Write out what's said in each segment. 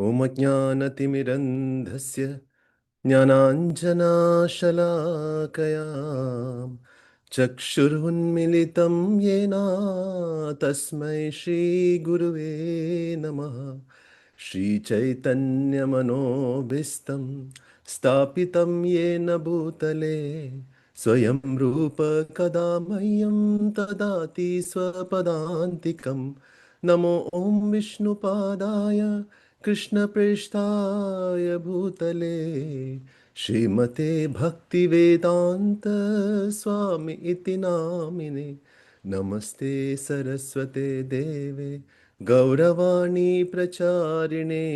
ॐ अज्ञानतिमिरन्धस्य ज्ञानाञ्जनाशलाकया चक्षुरुन्मिलितं येन तस्मै श्रीगुरुवे नमः। श्रीचैतन्यमनोभीष्टं स्थापितं येन भूतले स्वयं रूप कदा मह्यं ददाति स्वपदान्तिकं। नमो ॐ विष्णुपादाय कृष्णप्रेष्ठाय भूतले श्रीमते भक्तिवेदान्त स्वामी इति नामिने। नमस्ते सरस्वते देवे गौरवाणी प्रचारिणे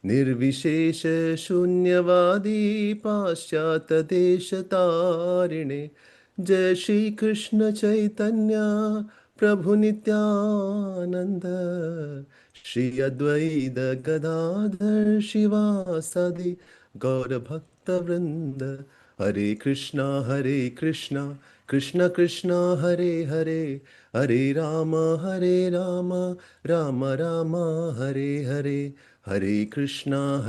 निर्विशेष शून्यवादी पाश्चात्यदेशतारिणे। जय श्री कृष्ण चैतन्य प्रभु नित्यानंद श्री अद्वैत गदाधर शिवासादि गौर भक्त वृंद। हरे कृष्णा कृष्ण कृष्ण हरे हरे, हरे राम राम राम हरे हरे। हरे कृष्णा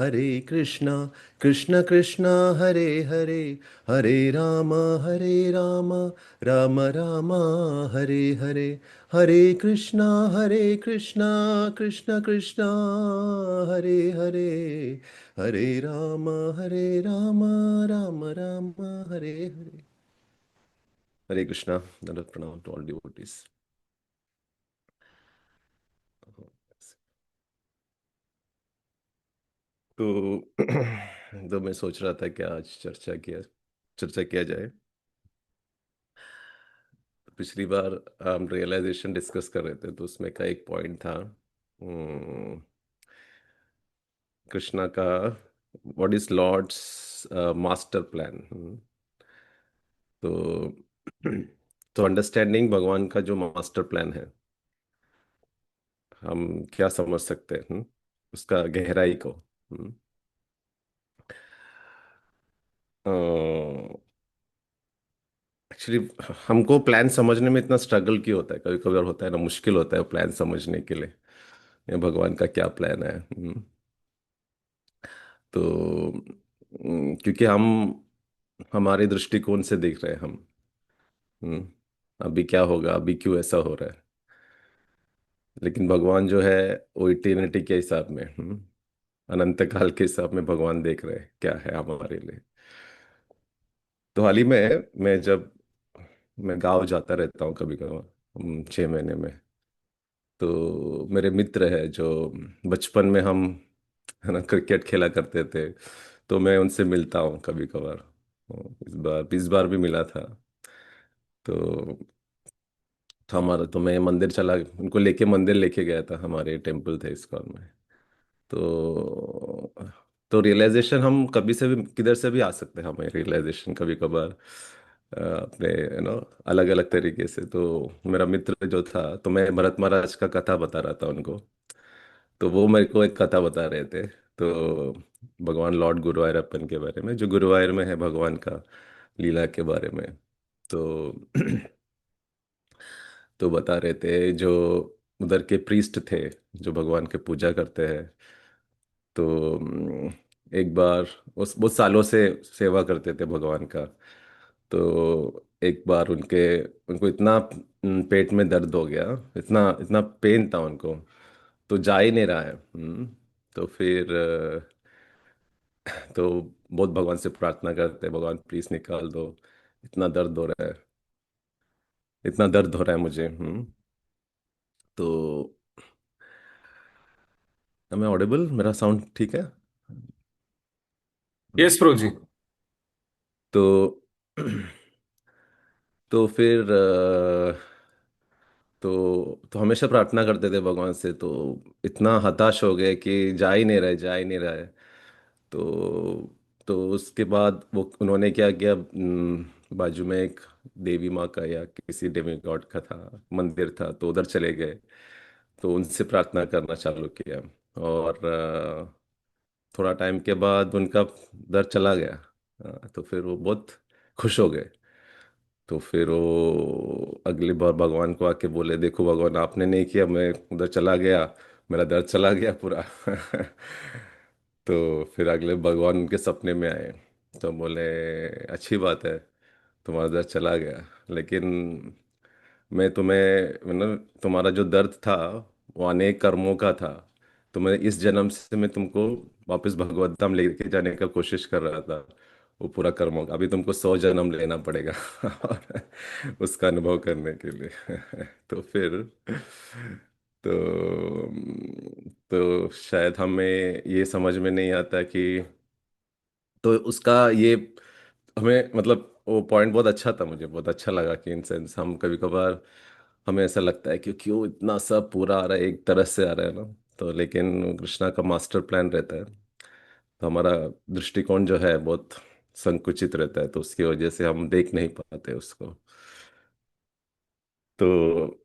कृष्ण कृष्ण हरे हरे, हरे राम राम राम हरे हरे। हरे कृष्णा कृष्ण कृष्ण हरे हरे, हरे राम राम राम हरे हरे। हरे कृष्णा। दंडवत प्रणाम टू ऑल डिवोटीज। तो तो मैं सोच रहा था कि आज चर्चा किया जाए। पिछली बार हम रियलाइजेशन डिस्कस कर रहे थे, तो उसमें का एक पॉइंट था कृष्णा का, what is Lord's master plan. तो तो अंडरस्टैंडिंग भगवान का जो मास्टर प्लान है, हम क्या समझ सकते हैं उसका गहराई को। एक्चुअली हमको प्लान समझने में इतना स्ट्रगल क्यों होता है, कभी कभार होता है ना, मुश्किल होता है प्लान समझने के लिए, ये भगवान का क्या प्लान है। तो क्योंकि हम हमारे दृष्टिकोण से देख रहे हैं हम। हम्म, अभी क्या होगा, अभी क्यों ऐसा हो रहा है। लेकिन भगवान जो है वो इटर्निटी के हिसाब में, अनंत काल के हिसाब में भगवान देख रहे हैं क्या है हमारे लिए। तो हाल ही में मैं गाँव जाता रहता हूँ कभी कभार 6 महीने में। तो मेरे मित्र है जो बचपन में हम, है ना, क्रिकेट खेला करते थे, तो मैं उनसे मिलता हूँ कभी कभार। इस बार भी मिला था। तो हमारा, तो मैं मंदिर चला, उनको लेके मंदिर लेके गया था, हमारे टेम्पल थे इस्कॉन में। तो रियलाइजेशन हम कभी से भी किधर से भी आ सकते हैं, हमें रियलाइजेशन कभी कभार अपने अलग अलग तरीके से। तो मेरा मित्र जो था, तो मैं भरत महाराज का कथा बता रहा था उनको, तो वो मेरे को एक कथा बता रहे थे। तो भगवान लॉर्ड गुरुवायूरप्पन के बारे में, जो गुरुवायूर में है, भगवान का लीला के बारे में। तो तो बता रहे थे जो उधर के प्रीस्ट थे, जो भगवान के पूजा करते हैं। तो एक बार, उस बहुत सालों से सेवा करते थे भगवान का। तो एक बार उनको इतना पेट में दर्द हो गया, इतना इतना पेन था उनको, तो जा ही नहीं रहा है। तो फिर तो बहुत भगवान से प्रार्थना करते हैं, भगवान प्लीज निकाल दो, इतना दर्द हो रहा है, इतना दर्द हो रहा है मुझे। तो मैं ऑडिबल, मेरा साउंड ठीक है? हम्म, यस प्रभु जी। तो तो फिर तो हमेशा प्रार्थना करते थे भगवान से। तो इतना हताश हो गए कि जा ही नहीं रहा है। तो उसके बाद वो उन्होंने क्या किया, बाजू में एक देवी माँ का या किसी डेमी गॉड का था, मंदिर था, तो उधर चले गए। तो उनसे प्रार्थना करना चालू किया। और थोड़ा टाइम के बाद उनका दर्द चला गया। तो फिर वो बहुत खुश हो गए। तो फिर वो अगली बार भगवान को आके बोले, देखो भगवान, आपने नहीं किया, मैं उधर चला गया, मेरा दर्द चला गया पूरा। तो फिर अगले भगवान उनके सपने में आए, तो बोले अच्छी बात है, तुम्हारा दर्द चला गया, लेकिन मैं तुम्हें मतलब तुम्हारा जो दर्द था वो अनेक कर्मों का था। तो मैं इस जन्म से मैं तुमको वापस भगवत धाम लेके जाने का कोशिश कर रहा था, वो पूरा कर्मों का, अभी तुमको 100 जन्म लेना पड़ेगा और उसका अनुभव करने के लिए। तो फिर तो शायद हमें ये समझ में नहीं आता कि, तो उसका ये हमें मतलब वो पॉइंट बहुत अच्छा था, मुझे बहुत अच्छा लगा कि इन सेंस हम कभी कभार हमें ऐसा लगता है कि क्यों इतना सब पूरा आ रहा है, एक तरह से आ रहा है ना। तो लेकिन कृष्णा का मास्टर प्लान रहता है, तो हमारा दृष्टिकोण जो है बहुत संकुचित रहता है, तो उसकी वजह से हम देख नहीं पाते उसको। तो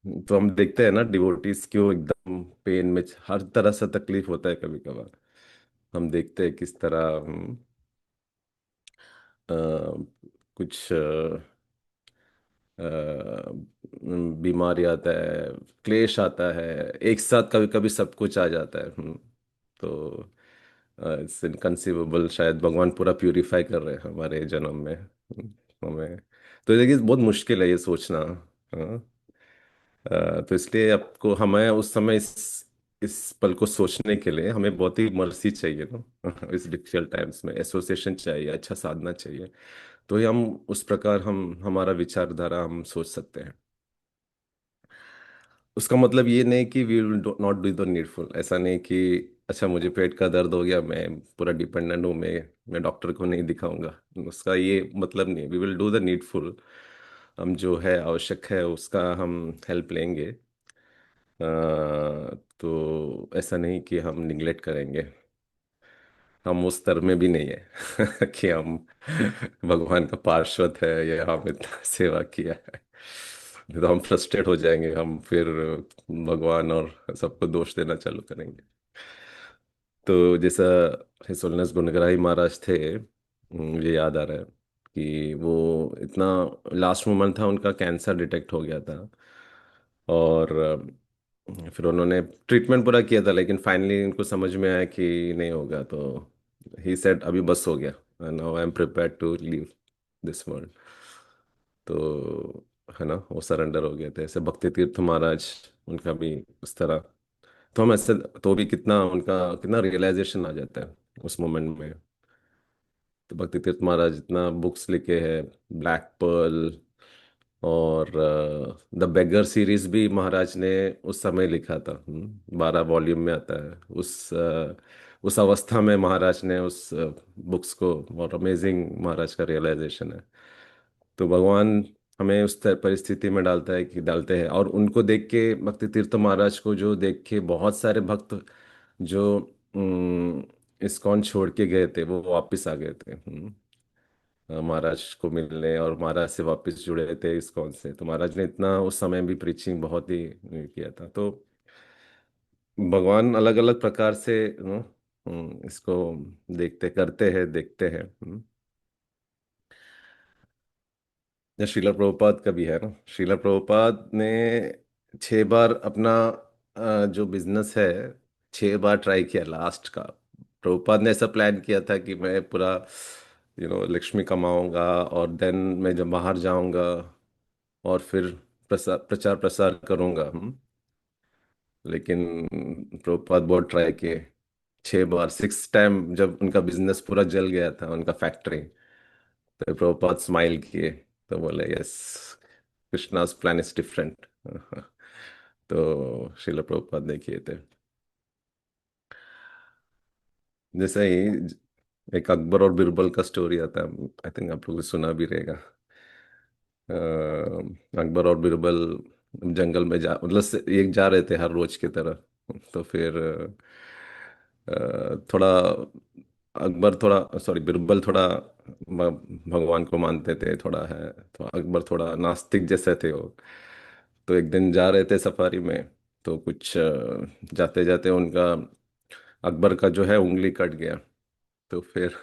तो हम देखते हैं ना डिवोटीज क्यों एकदम पेन में, हर तरह से तकलीफ होता है कभी कभार। हम देखते हैं किस तरह अ, कुछ बीमारी आता है, क्लेश आता है, एक साथ कभी कभी सब कुछ आ जाता है। तो इट्स इनकंसीवेबल, शायद भगवान पूरा प्यूरिफाई कर रहे हैं हमारे जन्म में हमें। तो देखिए बहुत मुश्किल है ये सोचना। हाँ, तो इसलिए आपको हमें उस समय इस पल को सोचने के लिए हमें बहुत ही मर्सी चाहिए ना। इस डिफिकल्ट टाइम्स में एसोसिएशन चाहिए, अच्छा साधना चाहिए, तो ही हम उस प्रकार हम हमारा विचारधारा हम सोच सकते हैं। उसका मतलब ये नहीं कि we will not do the needful, ऐसा नहीं कि अच्छा मुझे पेट का दर्द हो गया मैं पूरा डिपेंडेंट हूँ, मैं डॉक्टर को नहीं दिखाऊंगा, उसका ये मतलब नहीं। We will do the needful, हम जो है आवश्यक है उसका हम हेल्प लेंगे। तो ऐसा नहीं कि हम निगलेक्ट करेंगे, हम उस स्तर में भी नहीं है कि हम भगवान का पार्षद है या हम इतना सेवा किया है। नहीं तो हम फ्रस्ट्रेट हो जाएंगे, हम फिर भगवान और सबको दोष देना चालू करेंगे। तो जैसा हिज होलिनेस गुनगराही महाराज थे, मुझे याद आ रहा है कि वो इतना लास्ट मोमेंट था, उनका कैंसर डिटेक्ट हो गया था, और फिर उन्होंने ट्रीटमेंट पूरा किया था, लेकिन फाइनली उनको समझ में आया कि नहीं होगा, तो ही सेड अभी बस हो गया, now I am prepared to leave this world. तो है ना, वो सरेंडर हो गए थे। ऐसे भक्ति तीर्थ महाराज, उनका भी उस तरह। तो हम ऐसे, तो भी कितना उनका कितना रियलाइजेशन आ जाता है उस मोमेंट में। तो भक्ति तीर्थ महाराज इतना बुक्स लिखे हैं, ब्लैक पर्ल और द बेगर सीरीज भी महाराज ने उस समय लिखा था। 12 वॉल्यूम में आता है। उस अवस्था में महाराज ने उस बुक्स को, और अमेजिंग महाराज का रियलाइजेशन है। तो भगवान हमें उस परिस्थिति में डालता है कि डालते हैं, और उनको देख के भक्ति तीर्थ महाराज को जो देख के बहुत सारे भक्त जो इस्कॉन छोड़ के गए थे वो वापस आ गए थे। महाराज को मिलने, और महाराज से वापस जुड़े थे इस्कॉन से। तो महाराज ने इतना उस समय भी प्रीचिंग बहुत ही किया था। तो भगवान अलग अलग प्रकार से इसको देखते करते हैं, देखते हैं। या श्रीला प्रभुपाद का भी है ना, श्रीला प्रभुपाद ने 6 बार अपना जो बिजनेस है 6 बार ट्राई किया लास्ट का। प्रभुपाद ने ऐसा प्लान किया था कि मैं पूरा लक्ष्मी कमाऊंगा, और देन मैं जब बाहर जाऊंगा और फिर प्रचार प्रसार करूंगा। लेकिन प्रभुपाद बहुत ट्राई किए, 6 बार, 6 टाइम जब उनका बिजनेस पूरा जल गया था, उनका फैक्ट्री, तो प्रभुपाद स्माइल किए, तो बोले yes, Krishna's plan is different. तो श्रील प्रभुपाद ने किए थे। जैसे ही एक अकबर और बिरबल का स्टोरी आता है, आई थिंक आप लोगों ने सुना भी रहेगा। अकबर और बिरबल जंगल में जा, मतलब एक जा रहे थे हर रोज की तरह। तो फिर थोड़ा अकबर थोड़ा, सॉरी, बिरबल थोड़ा भगवान को मानते थे थोड़ा है, तो अकबर थोड़ा नास्तिक जैसे थे वो। तो एक दिन जा रहे थे सफारी में, तो कुछ जाते जाते उनका, अकबर का जो है उंगली कट गया। तो फिर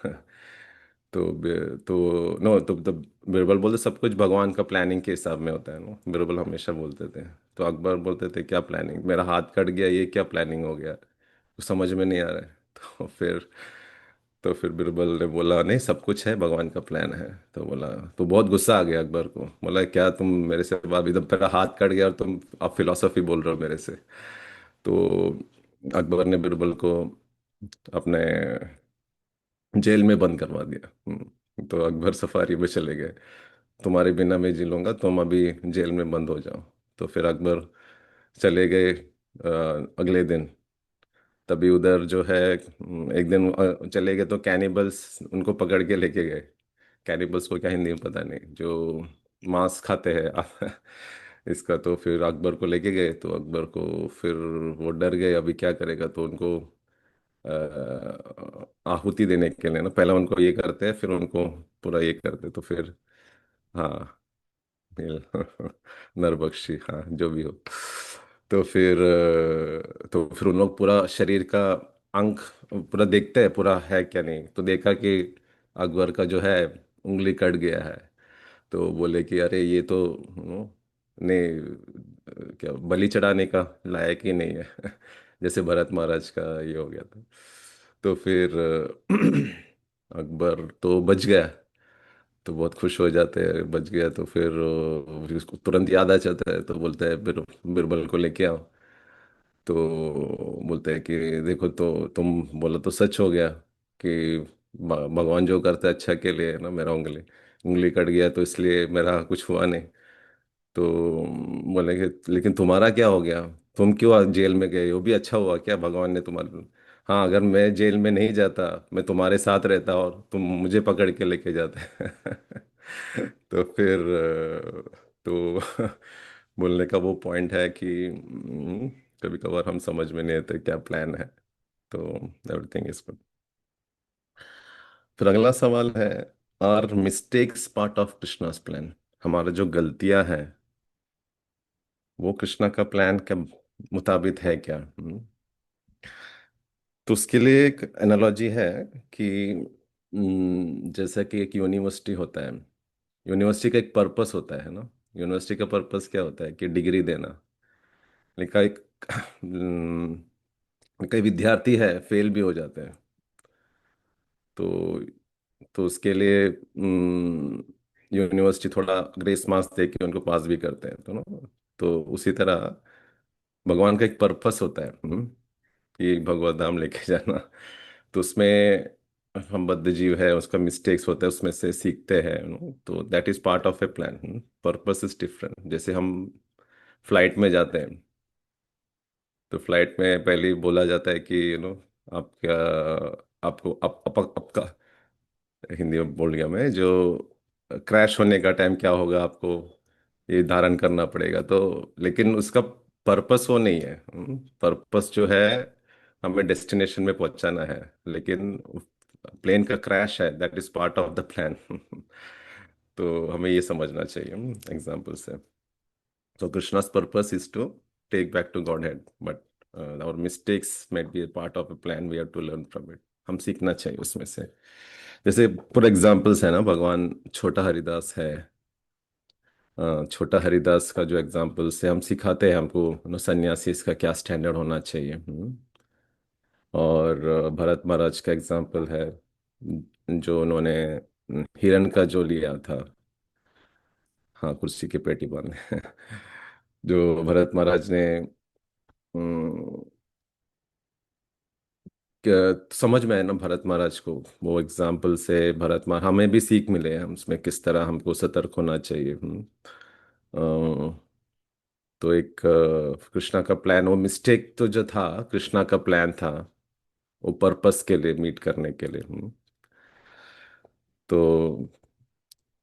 तो नो तो बिरबल बोलते सब कुछ भगवान का प्लानिंग के हिसाब में होता है। नो, बिरबल हमेशा बोलते थे। तो अकबर बोलते थे क्या प्लानिंग, मेरा हाथ कट गया, ये क्या प्लानिंग हो गया, तो समझ में नहीं आ रहा है। तो फिर बिरबल ने बोला नहीं, सब कुछ है, भगवान का प्लान है। तो बोला, तो बहुत गुस्सा आ गया अकबर को। बोला क्या तुम मेरे से बात, एकदम तेरा हाथ कट गया और तुम अब फिलोसफी बोल रहे हो मेरे से। तो अकबर ने बिरबल को अपने जेल में बंद करवा दिया। तो अकबर सफारी में चले गए, तुम्हारे बिना मैं जी लूंगा, तुम अभी जेल में बंद हो जाओ। तो फिर अकबर चले गए अगले दिन। तभी उधर जो है एक दिन चले गए तो कैनिबल्स उनको पकड़ के लेके गए। कैनिबल्स को क्या हिंदी में पता नहीं, जो मांस खाते हैं इसका। तो फिर अकबर को लेके गए, तो अकबर को फिर वो डर गए अभी क्या करेगा, तो उनको आहुति देने के लिए ना, पहले उनको ये करते हैं फिर उनको पूरा ये करते, तो फिर हाँ, नील नरबख्शी, हाँ जो भी हो। तो फिर उन लोग पूरा शरीर का अंग पूरा देखते हैं पूरा है क्या नहीं, तो देखा कि अकबर का जो है उंगली कट गया है। तो बोले कि अरे ये तो क्या बलि चढ़ाने का लायक ही नहीं है जैसे भरत महाराज का ये हो गया था। तो फिर अकबर तो बच गया। तो बहुत खुश हो जाते हैं बच गया। तो फिर उसको तुरंत याद आ जाता है, तो बोलते हैं बिरबल को लेके आओ। तो बोलते हैं कि देखो, तो तुम बोला तो सच हो गया कि भगवान जो करता है अच्छा के लिए है ना, मेरा उंगली उंगली कट गया तो इसलिए मेरा कुछ हुआ नहीं। तो बोले कि लेकिन तुम्हारा क्या हो गया, तुम क्यों आज जेल में गए, वो भी अच्छा हुआ क्या, भगवान ने तुम्हारे। हाँ, अगर मैं जेल में नहीं जाता, मैं तुम्हारे साथ रहता और तुम मुझे पकड़ के लेके जाते तो फिर तो बोलने का वो पॉइंट है कि कभी कभार हम समझ में नहीं आते क्या प्लान है। तो एवरीथिंग इज गुड। फिर अगला सवाल है, are mistakes part of Krishna's plan, हमारा जो गलतियां हैं वो कृष्णा का प्लान के मुताबिक है क्या। तो उसके लिए एक एनालॉजी है कि जैसा कि एक यूनिवर्सिटी होता है, यूनिवर्सिटी का एक पर्पस होता है ना। यूनिवर्सिटी का पर्पस क्या होता है कि डिग्री देना। लेकिन एक कई विद्यार्थी है फेल भी हो जाते हैं। तो उसके लिए यूनिवर्सिटी थोड़ा ग्रेस मार्क्स दे के उनको पास भी करते हैं, तो ना। तो उसी तरह भगवान का एक पर्पस होता है, कि भगवत धाम लेके जाना। तो उसमें हम बद्ध जीव है, उसका मिस्टेक्स होता है, उसमें से सीखते हैं, तो that is part of A plan. Purpose is different. जैसे हम फ्लाइट में जाते हैं, तो फ्लाइट में पहले ही बोला जाता है कि आप क्या, आपको आपका हिंदी में बोल गया मैं, जो क्रैश होने का टाइम क्या होगा आपको ये धारण करना पड़ेगा। तो लेकिन उसका पर्पस वो नहीं है। पर्पस जो है हमें डेस्टिनेशन में पहुंचाना है, लेकिन प्लेन का क्रैश है, that is part of the plan तो हमें ये समझना चाहिए एग्जाम्पल से। So Krishna's purpose is to take back to Godhead, but our mistakes might be a part of a plan. We have to learn from it. हम सीखना चाहिए उसमें से। जैसे फॉर एग्जाम्पल्स है ना, भगवान छोटा हरिदास है। छोटा हरिदास का जो एग्जाम्पल्स है, हम सिखाते हैं हमको सन्यासी इसका क्या स्टैंडर्ड होना चाहिए। और भरत महाराज का एग्जाम्पल है, जो उन्होंने हिरण का जो लिया था, हाँ कुर्सी के पेटी बांधे जो भरत महाराज ने समझ में आया ना भरत महाराज को, वो एग्जाम्पल से भरत महाराज हमें भी सीख मिले हम उसमें किस तरह हमको सतर्क होना चाहिए। तो एक कृष्णा का प्लान, वो मिस्टेक तो जो था कृष्णा का प्लान था, वो पर्पस के लिए मीट करने के लिए। तो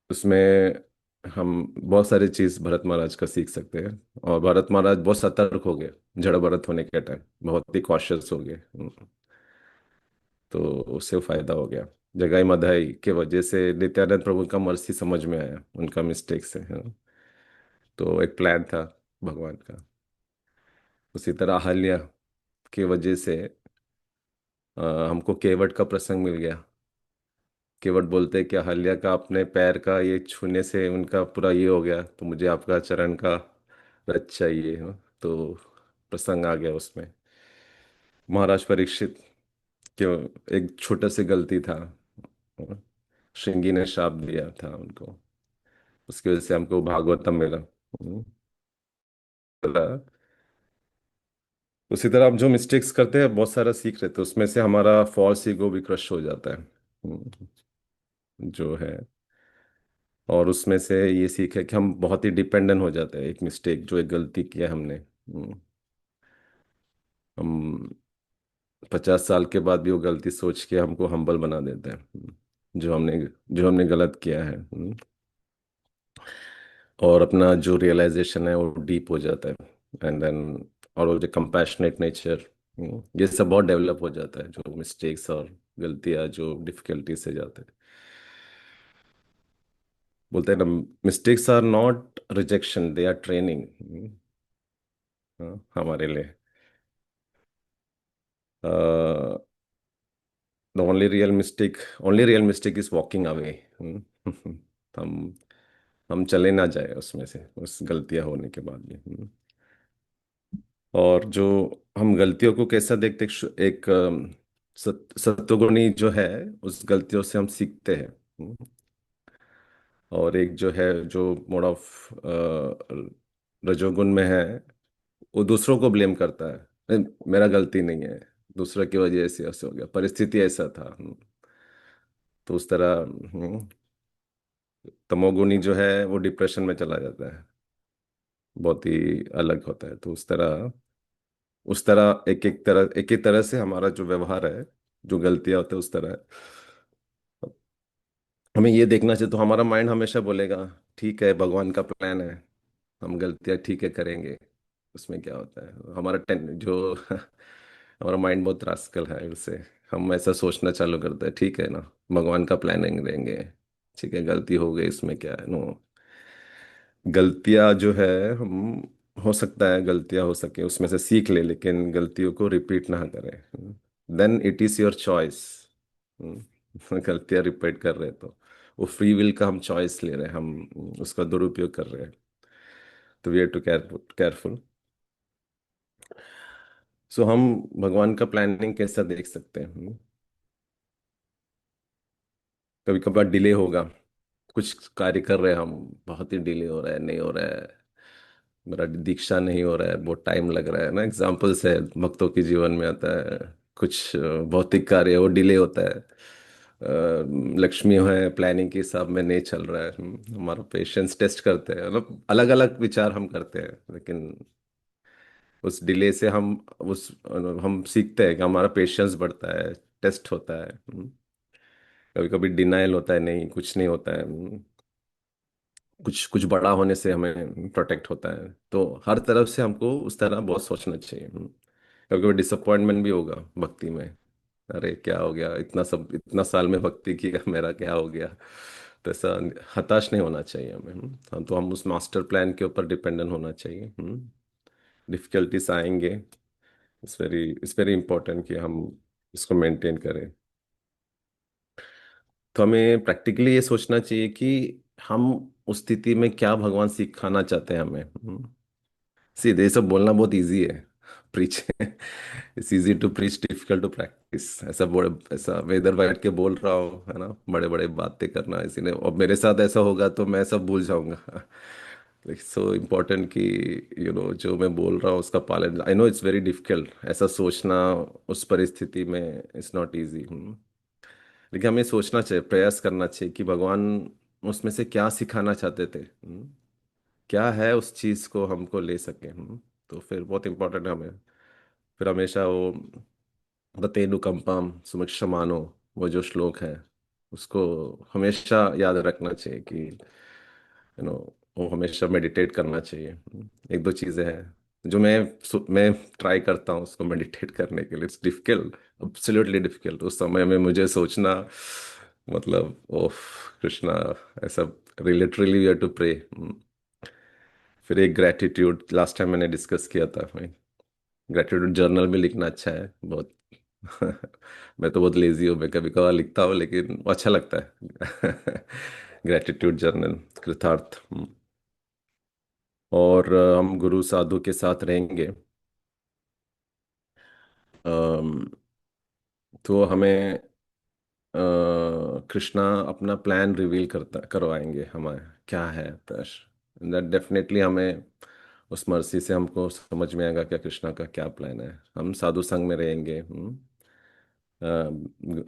उसमें हम बहुत सारी चीज भरत महाराज का सीख सकते हैं। और भरत महाराज बहुत सतर्क हो गए जड़ भरत होने के टाइम, बहुत ही कॉशियस हो गए। तो उससे फायदा हो गया। जगाई मधाई के वजह से नित्यानंद प्रभु का मर्सी समझ में आया उनका मिस्टेक से, है ना। तो एक प्लान था भगवान का। उसी तरह अहल्या की वजह से हमको केवट का प्रसंग मिल गया। केवट बोलते हैं कि अहल्या का अपने पैर का ये छूने से उनका पूरा ये हो गया, तो मुझे आपका चरण का रज चाहिए, हाँ। तो प्रसंग आ गया उसमें। महाराज परीक्षित क्यों, एक छोटा सी गलती था, हाँ, श्रृंगी ने श्राप दिया था उनको, उसकी वजह से हमको भागवतम मिला। तरह उसी तरह हम जो मिस्टेक्स करते हैं बहुत सारा सीख रहे थे उसमें से, हमारा फॉल्स ईगो भी क्रश हो जाता है, जो है। और उसमें से ये सीख है कि हम बहुत ही डिपेंडेंट हो जाते हैं, एक मिस्टेक जो एक गलती किया हमने, हम 50 साल के बाद भी वो गलती सोच के हमको हम्बल बना देते हैं, जो हमने गलत किया है, और अपना जो रियलाइजेशन है वो डीप हो जाता है, एंड देन और वो जो कंपैशनेट नेचर, ये सब बहुत डेवलप हो जाता है, जो मिस्टेक्स और गलतियां जो डिफिकल्टी से जाते हैं। बोलते हैं ना, mistakes are not rejection, they are training, हमारे लिए। The only real mistake is walking away. हम हम चले ना जाए उसमें से, उस गलतियां होने के बाद भी, और जो हम गलतियों को कैसा देखते, एक सत्वगुणी जो है, उस गलतियों से हम सीखते हैं, और एक जो है जो मोड ऑफ रजोगुण में है, वो दूसरों को ब्लेम करता है, "नहीं, मेरा गलती नहीं है, दूसरा की वजह से ऐसे हो गया, परिस्थिति ऐसा था, तो उस तरह तमोगुणी जो है वो डिप्रेशन में चला जाता है, बहुत ही अलग होता है। तो उस तरह एक एक तरह से हमारा जो व्यवहार है, जो गलतियां होते हैं उस तरह है। हमें ये देखना चाहिए, तो हमारा माइंड हमेशा बोलेगा ठीक है, भगवान का प्लान है, हम गलतियां ठीक है करेंगे, उसमें क्या होता है, हमारा माइंड बहुत रास्कल है उससे। हम ऐसा सोचना चालू करते हैं, ठीक है ना, भगवान का प्लानिंग देंगे, ठीक है, गलती हो गई, इसमें क्या है, नो। गलतियां जो है, हम हो सकता है गलतियां हो सके उसमें से सीख ले, लेकिन गलतियों को रिपीट ना करें, then it is your choice. गलतियां रिपीट कर रहे हैं तो वो फ्री विल का हम चॉइस ले रहे हैं, हम उसका दुरुपयोग कर रहे हैं, तो वी हैव टू केयरफुल। सो हम भगवान का प्लानिंग कैसा देख सकते हैं, कभी कभार डिले होगा, कुछ कार्य कर रहे हैं हम, बहुत ही डिले हो रहा है, नहीं हो रहा है, मेरा दीक्षा नहीं हो रहा है, बहुत टाइम लग रहा है ना, एग्जाम्पल्स है भक्तों के जीवन में आता है, कुछ भौतिक कार्य है, वो डिले होता है, लक्ष्मी है प्लानिंग के हिसाब में नहीं चल रहा है, हमारा पेशेंस टेस्ट करते हैं, मतलब अलग अलग विचार हम करते हैं, लेकिन उस डिले से हम सीखते हैं कि हमारा पेशेंस बढ़ता है, टेस्ट होता है, कभी कभी डिनायल होता है, नहीं कुछ नहीं होता है, कुछ कुछ बड़ा होने से हमें प्रोटेक्ट होता है, तो हर तरफ से हमको उस तरह बहुत सोचना चाहिए, कभी कभी डिसअपॉइंटमेंट भी होगा भक्ति में, अरे क्या हो गया, इतना साल में भक्ति की, मेरा क्या हो गया, तो ऐसा हताश नहीं होना चाहिए हमें, हम उस मास्टर प्लान के ऊपर डिपेंडेंट होना चाहिए, डिफिकल्टीज आएंगे, इट्स वेरी इंपॉर्टेंट कि हम इसको मेंटेन करें। तो हमें प्रैक्टिकली ये सोचना चाहिए कि हम उस स्थिति में क्या भगवान सिखाना चाहते हैं हमें, सीधे ये सब बोलना बहुत इजी है, preach it's easy to preach, difficult to practice, ऐसा मैं इधर बैठ के बोल रहा हूँ, है ना, बड़े बड़े बातें करना, इसी ने, और मेरे साथ ऐसा होगा तो मैं सब भूल जाऊंगा। सो इम्पोर्टेंट कि जो मैं बोल रहा हूँ उसका पालन, I know it's very difficult, ऐसा सोचना उस परिस्थिति में इट्स नॉट इजी, लेकिन हमें सोचना चाहिए, प्रयास करना चाहिए कि भगवान उसमें से क्या सिखाना चाहते थे, क्या है उस चीज को हमको ले सके, तो फिर बहुत इंपॉर्टेंट है हमें, फिर हमेशा वो तेनुकंपम सुमिक्षमानो, वो जो श्लोक है उसको हमेशा याद रखना चाहिए कि वो हमेशा मेडिटेट करना चाहिए, एक दो चीजें हैं जो मैं ट्राई करता हूँ उसको मेडिटेट करने के लिए, इट्स डिफिकल्ट, एब्सोल्युटली डिफिकल्ट, उस समय में मुझे सोचना, मतलब ओह कृष्णा, ऐसा literally we have to pray. फिर एक ग्रेटिट्यूड लास्ट टाइम मैंने डिस्कस किया था, ग्रेटिट्यूड जर्नल में लिखना अच्छा है बहुत, मैं तो बहुत लेजी हूँ, मैं कभी कभार लिखता हूँ लेकिन वो अच्छा लगता है। ग्रेटिट्यूड जर्नल, कृतार्थ। और हम गुरु साधु के साथ रहेंगे। अम, तो हमें कृष्णा अपना प्लान रिवील करता करवाएंगे हमें, क्या है प्रश्न, दैट डेफिनेटली हमें उस मर्सी से हमको समझ में आएगा क्या कृष्णा का क्या प्लान है। हम साधु संग में रहेंगे।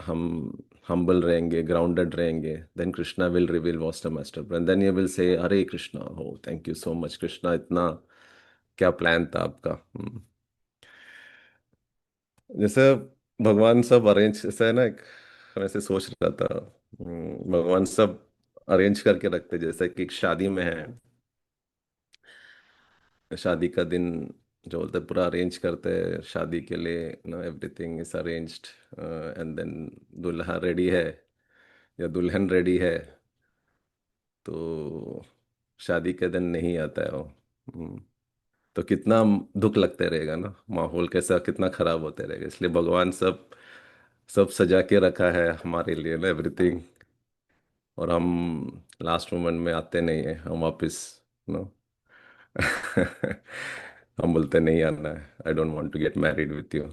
हम हम्बल रहेंगे, ग्राउंडेड रहेंगे, then Krishna will reveal what the master plan, then you will say Hare Krishna, हो thank you so much Krishna, इतना क्या प्लान था आपका। जैसे भगवान सब अरेंज, ऐसा है ना, एक मैं ऐसे सोच रहा था, भगवान सब अरेंज करके रखते, जैसे कि एक शादी में है, शादी का दिन जो बोलते हैं पूरा अरेंज करते हैं शादी के लिए, everything is arranged, and then दूल्हा रेडी है या दुल्हन रेडी है, तो शादी के दिन नहीं आता है वो। हम्म, तो कितना दुख लगते रहेगा ना, माहौल कैसा कितना खराब होते रहेगा, इसलिए भगवान सब सब सजा के रखा है हमारे लिए ना, एवरीथिंग। और हम लास्ट मोमेंट में आते नहीं है, हम वापिस नो। हम बोलते नहीं आना है, I don't want to get married with you.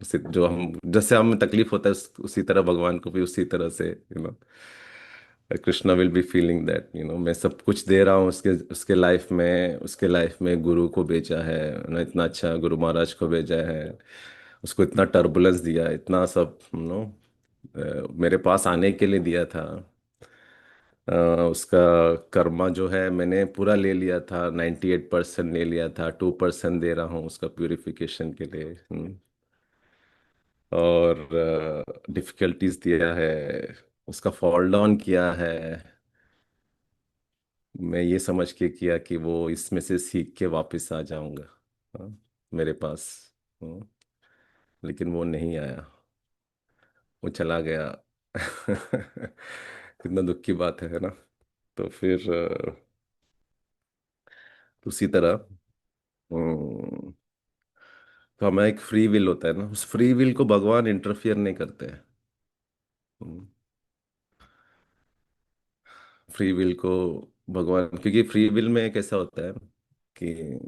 उसी जो हम जैसे हमें तकलीफ होता है उसी तरह भगवान को भी उसी तरह से, Krishna will be feeling that, मैं सब कुछ दे रहा हूँ उसके उसके लाइफ में गुरु को भेजा है ना, इतना अच्छा गुरु महाराज को भेजा है, उसको इतना टर्बुलेंस दिया, इतना सब मेरे पास आने के लिए दिया था। अ, उसका कर्मा जो है मैंने पूरा ले लिया था, 98% ले लिया था, 2% दे रहा हूँ उसका प्यूरिफिकेशन के लिए। और डिफिकल्टीज दिया है, उसका फॉल डाउन किया है, मैं ये समझ के किया कि वो इसमें से सीख के वापस आ जाऊंगा, हाँ, मेरे पास। हाँ, लेकिन वो नहीं आया, वो चला गया। कितना दुख की बात है ना। तो फिर उसी तरह हम्म, तो हमें एक फ्री विल होता है ना, उस फ्री विल को भगवान इंटरफियर नहीं करते हैं। फ्री विल को भगवान, क्योंकि फ्री विल में कैसा होता है कि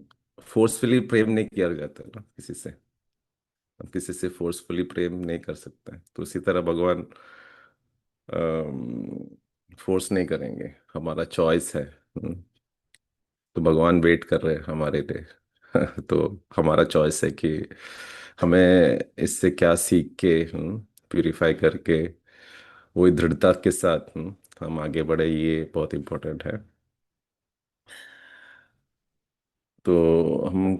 फोर्सफुली प्रेम नहीं किया जाता है ना किसी से, हम किसी से फोर्सफुली प्रेम नहीं कर सकते हैं, तो उसी तरह भगवान फोर्स नहीं करेंगे, हमारा चॉइस है। तो भगवान वेट कर रहे हैं हमारे लिए। तो हमारा चॉइस है कि हमें इससे क्या सीख के प्यूरिफाई करके वही दृढ़ता के साथ हम आगे बढ़े, ये बहुत इम्पोर्टेंट है। तो हम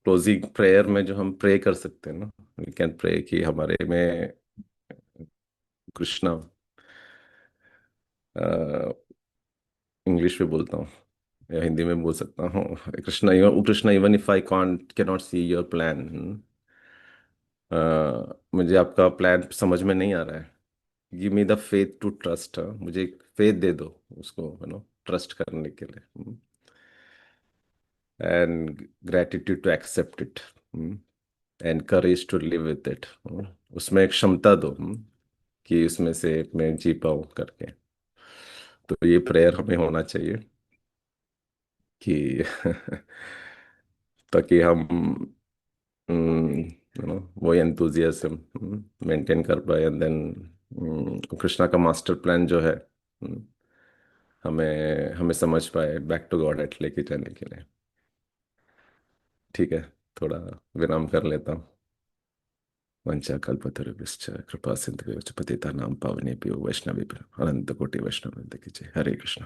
क्लोजिंग प्रेयर में जो हम प्रे कर सकते हैं ना, वी कैन प्रे कि हमारे में कृष्णा, इंग्लिश में बोलता हूँ या हिंदी में बोल सकता हूँ, Krishna even if I can't cannot see your plan, मुझे आपका प्लान समझ में नहीं आ रहा है, give me the faith to trust, मुझे फेथ दे दो उसको, ट्रस्ट करने के लिए, and gratitude to accept it, and courage to live with it, उसमें एक क्षमता दो, कि उसमें से मैं जी पाऊँ करके। तो ये प्रेयर हमें होना चाहिए कि ताकि हम वो एंथुजियाज्म मेंटेन कर पाए, एंड देन कृष्णा का मास्टर प्लान जो है, हमें हमें समझ पाए बैक टू गॉड एट लेके जाने के लिए। ठीक है, थोड़ा विराम कर लेता हूँ। वंशा कल्पतरुभ्यश्च कृपा सिंधुभ्यो च पतितानां पावनेभ्यो वैष्णवेभ्यो अनंत कोटि वैष्णव वंदे, हरे कृष्ण।